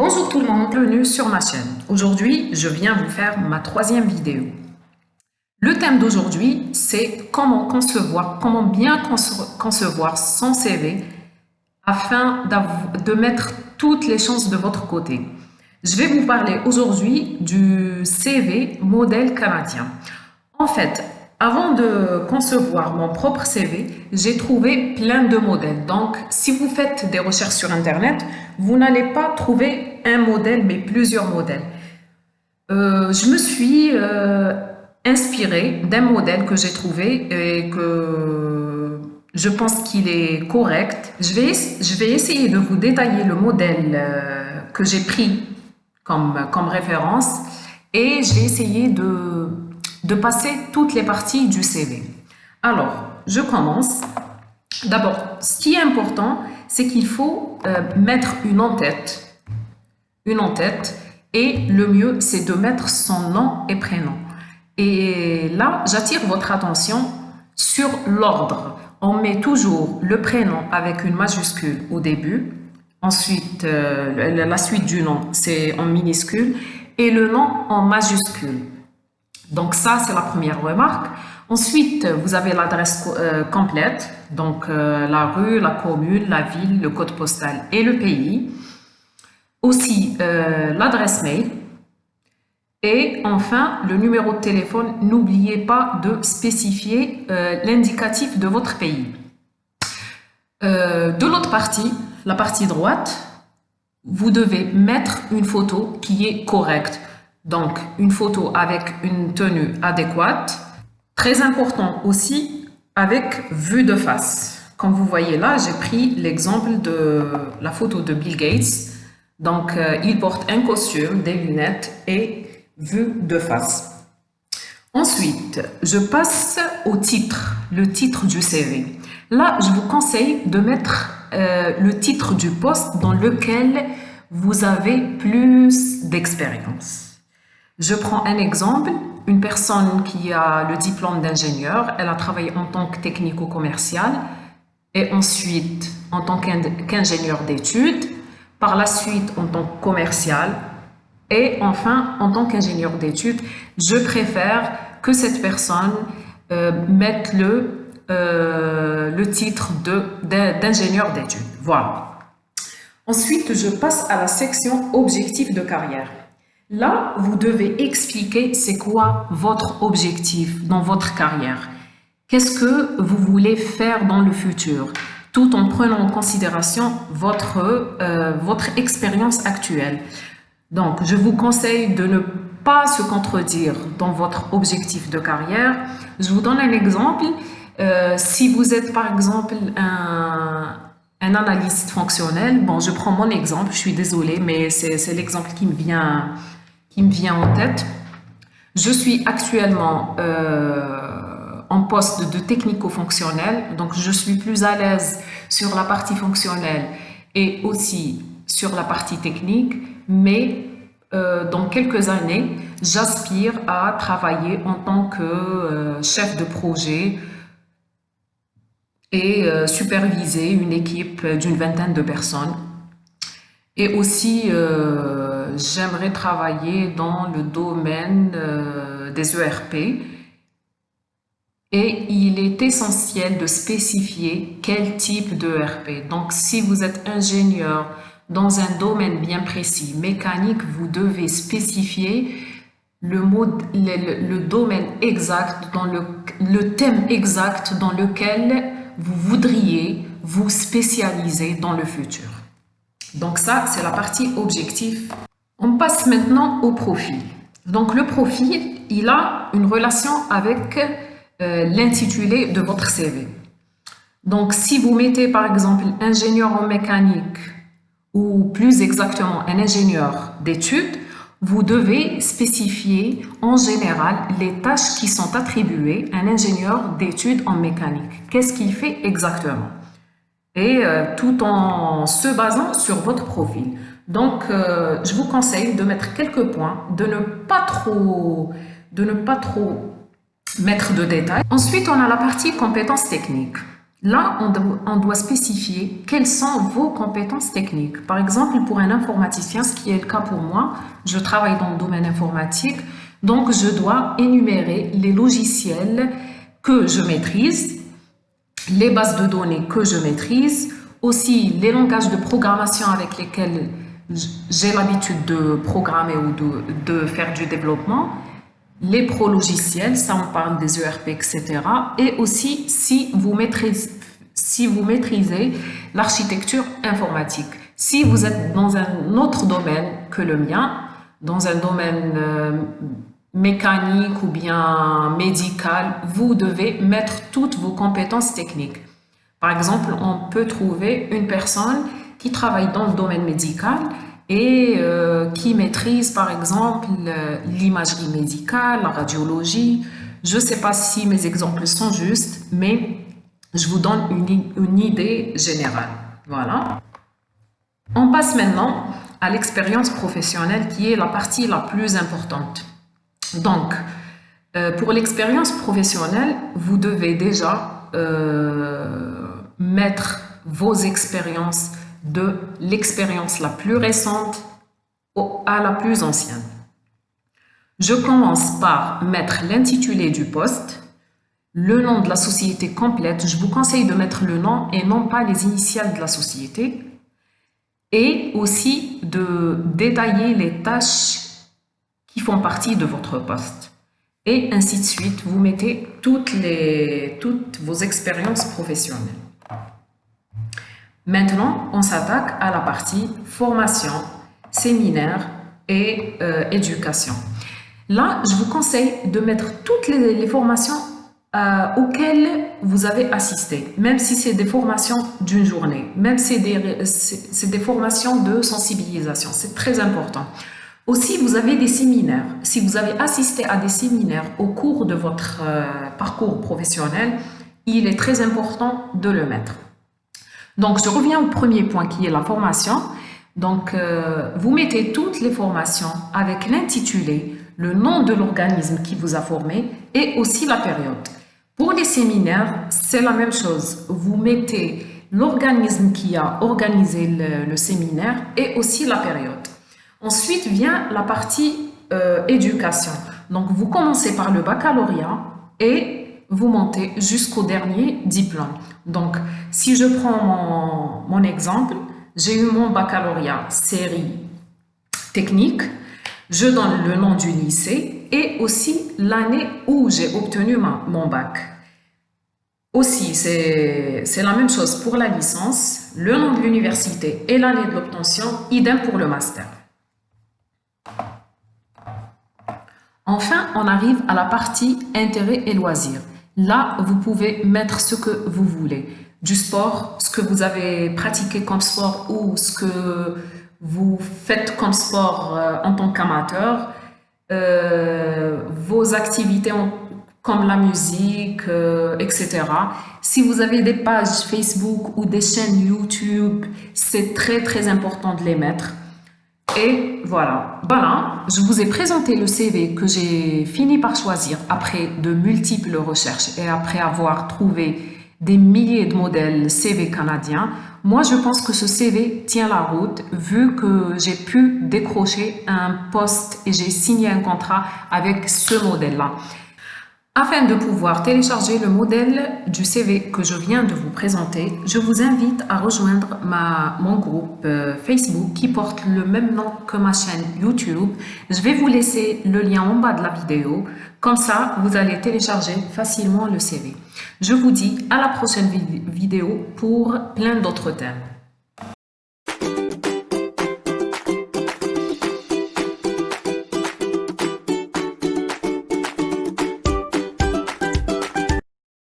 Bonjour tout le monde, bienvenue sur ma chaîne. Aujourd'hui, je viens vous faire ma troisième vidéo. Le thème d'aujourd'hui, c'est comment bien concevoir son CV afin de mettre toutes les chances de votre côté. Je vais vous parler aujourd'hui du CV modèle canadien. En fait, avant de concevoir mon propre CV, j'ai trouvé plein de modèles. Donc, si vous faites des recherches sur Internet, vous n'allez pas trouver un modèle, mais plusieurs modèles. Je me suis inspirée d'un modèle que j'ai trouvé et que je pense qu'il est correct. Je vais essayer de vous détailler le modèle que j'ai pris comme référence et je vais essayer de passer toutes les parties du CV. Alors, je commence. D'abord, ce qui est important, c'est qu'il faut mettre une en-tête. Et le mieux, c'est de mettre son nom et prénom. Et là, j'attire votre attention sur l'ordre. On met toujours le prénom avec une majuscule au début. Ensuite, la suite du nom, c'est en minuscule. Et le nom en majuscule. Donc ça, c'est la première remarque. Ensuite, vous avez l'adresse complète, donc la rue, la commune, la ville, le code postal et le pays. Aussi, l'adresse mail. Et enfin, le numéro de téléphone. N'oubliez pas de spécifier l'indicatif de votre pays. De l'autre partie, la partie droite, vous devez mettre une photo qui est correcte. Donc, une photo avec une tenue adéquate. Très important aussi, avec vue de face. Comme vous voyez là, j'ai pris l'exemple de la photo de Bill Gates. Donc, il porte un costume, des lunettes et vue de face. Ensuite, je passe au titre, le titre du CV. Là, je vous conseille de mettre le titre du poste dans lequel vous avez plus d'expérience. Je prends un exemple, une personne qui a le diplôme d'ingénieur, elle a travaillé en tant que technico-commercial et ensuite en tant qu'ingénieur d'études, par la suite en tant que commercial et enfin en tant qu'ingénieur d'études. Je préfère que cette personne mette le titre d'ingénieur d'études. Voilà. Ensuite, je passe à la section objectif de carrière. Là, vous devez expliquer c'est quoi votre objectif dans votre carrière. Qu'est-ce que vous voulez faire dans le futur, tout en prenant en considération votre expérience actuelle. Donc, je vous conseille de ne pas se contredire dans votre objectif de carrière. Je vous donne un exemple. Si vous êtes par exemple un analyste fonctionnel, bon, je prends mon exemple, je suis désolée, mais c'est l'exemple qui me vient en tête. Je suis actuellement en poste de technico-fonctionnel, donc je suis plus à l'aise sur la partie fonctionnelle et aussi sur la partie technique, mais dans quelques années, j'aspire à travailler en tant que chef de projet et superviser une équipe d'une vingtaine de personnes. Et aussi, j'aimerais travailler dans le domaine des ERP. Et il est essentiel de spécifier quel type d'ERP. Donc, si vous êtes ingénieur dans un domaine bien précis, mécanique, vous devez spécifier le domaine exact, le thème exact dans lequel vous voudriez vous spécialiser dans le futur. Donc ça, c'est la partie objectif. On passe maintenant au profil. Donc le profil, il a une relation avec l'intitulé de votre CV. Donc si vous mettez par exemple ingénieur en mécanique ou plus exactement un ingénieur d'études, vous devez spécifier en général les tâches qui sont attribuées à un ingénieur d'études en mécanique. Qu'est-ce qu'il fait exactement? Et tout en se basant sur votre profil. Donc, je vous conseille de mettre quelques points, de ne pas trop mettre de détails. Ensuite, on a la partie compétences techniques. Là, on doit spécifier quelles sont vos compétences techniques. Par exemple, pour un informaticien, ce qui est le cas pour moi, je travaille dans le domaine informatique, donc je dois énumérer les logiciels que je maîtrise, les bases de données que je maîtrise, aussi les langages de programmation avec lesquels j'ai l'habitude de programmer ou de faire du développement, les pro-logiciels, ça on parle des ERP, etc. Et aussi si vous maîtrisez l'architecture informatique. Si vous êtes dans un autre domaine que le mien, dans un domaine mécanique ou bien médical, vous devez mettre toutes vos compétences techniques. Par exemple, on peut trouver une personne qui travaille dans le domaine médical et qui maîtrise par exemple l'imagerie médicale, la radiologie. Je ne sais pas si mes exemples sont justes, mais je vous donne une idée générale. Voilà. On passe maintenant à l'expérience professionnelle qui est la partie la plus importante. Donc, pour l'expérience professionnelle, vous devez déjà mettre vos expériences de l'expérience la plus récente à la plus ancienne. Je commence par mettre l'intitulé du poste, le nom de la société complète. Je vous conseille de mettre le nom et non pas les initiales de la société. Et aussi de détailler les tâches qui font partie de votre poste. Et ainsi de suite, vous mettez toutes vos expériences professionnelles. Maintenant, on s'attaque à la partie formation, séminaire et éducation. Là, je vous conseille de mettre toutes les formations auxquelles vous avez assisté, même si c'est des formations d'une journée, même si c'est des formations de sensibilisation, c'est très important. Aussi, vous avez des séminaires. Si vous avez assisté à des séminaires au cours de votre parcours professionnel, il est très important de le mettre. Donc, je reviens au premier point qui est la formation. Donc, vous mettez toutes les formations avec l'intitulé, le nom de l'organisme qui vous a formé et aussi la période. Pour les séminaires, c'est la même chose. Vous mettez l'organisme qui a organisé le séminaire et aussi la période. Ensuite vient la partie éducation. Donc, vous commencez par le baccalauréat et vous montez jusqu'au dernier diplôme. Donc, si je prends mon exemple, j'ai eu mon baccalauréat série technique, je donne le nom du lycée et aussi l'année où j'ai obtenu mon bac. Aussi, c'est la même chose pour la licence, le nom de l'université et l'année de l'obtention, idem pour le master. Enfin, on arrive à la partie intérêts et loisirs. Là, vous pouvez mettre ce que vous voulez. Du sport, ce que vous avez pratiqué comme sport ou ce que vous faites comme sport en tant qu'amateur, vos activités comme la musique, etc. Si vous avez des pages Facebook ou des chaînes YouTube, c'est très important de les mettre. Et voilà, je vous ai présenté le CV que j'ai fini par choisir après de multiples recherches et après avoir trouvé des milliers de modèles CV canadiens. Moi, je pense que ce CV tient la route vu que j'ai pu décrocher un poste et j'ai signé un contrat avec ce modèle-là. Afin de pouvoir télécharger le modèle du CV que je viens de vous présenter, je vous invite à rejoindre mon groupe Facebook qui porte le même nom que ma chaîne YouTube. Je vais vous laisser le lien en bas de la vidéo, comme ça vous allez télécharger facilement le CV. Je vous dis à la prochaine vidéo pour plein d'autres thèmes.